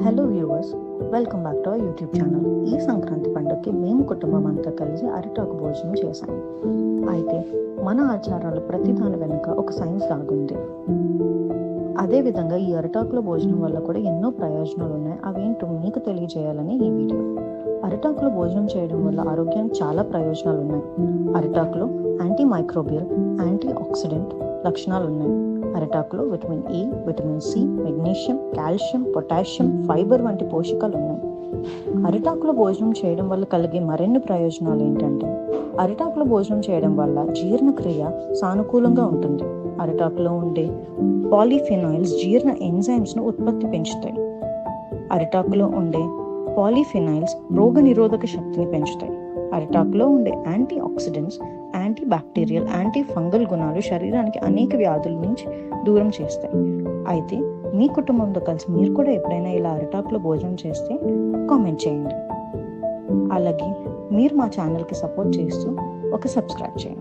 Hello viewers, welcome back to our YouTube channel. ఈ సంక్రాంతి పండుగకి మేము కుటుంబం అంతా కలిసి అరిటాకు భోజనం చేశాం. అయితే మన ఆచారాలు ప్రతి దాని వెనుక ఒక సైన్స్ దాగుంది. అదేవిధంగా ఈ అరిటాకులో భోజనం వల్ల కూడా ఎన్నో ప్రయోజనాలు ఉన్నాయి. అవేంటో మీకు తెలియజేయాలని ఈ వీడియో. అరిటాకులో భోజనం చేయడం వల్ల ఆరోగ్యానికి చాలా ప్రయోజనాలు ఉన్నాయి. అరిటాకులో యాంటీ మైక్రోబియల్, యాంటీ ఆక్సిడెంట్ లక్షణాలు ఉన్నాయి. అరిటాకులో vitamin A, vitamin C, magnesium, calcium, potassium, fibre వంటి పోషకాలు ఉన్నాయి. అరిటాకులో భోజనం చేయడం వల్ల కలిగే మరిన్ని ప్రయోజనాలు ఏంటంటే, అరిటాకులో భోజనం చేయడం వల్ల జీర్ణక్రియ సానుకూలంగా ఉంటుంది. అరిటాకులో ఉండే పాలీఫినాయిల్స్ జీర్ణ ఎంజైమ్స్ను ఉత్పత్తి పెంచుతాయి. అరిటాకులో ఉండే పాలీఫినాయిల్స్ రోగ నిరోధక శక్తిని పెంచుతాయి. అరిటాకులో ఉండే anti oxidants anti bacterial, anti fungal గుణాలు శరీరానికి అనేక వ్యాధుల నుంచి దూరం చేస్తాయి. అయితే మీ కుటుంబంతో కలిసి మీరు కూడా ఎప్పుడైనా ఇలా అరిటాకులో భోజనం చేస్తే కామెంట్ చేయండి. అలాగే మీరు మా ఛానల్కి సపోర్ట్ చేస్తూ ఒక సబ్స్క్రైబ్ చేయండి.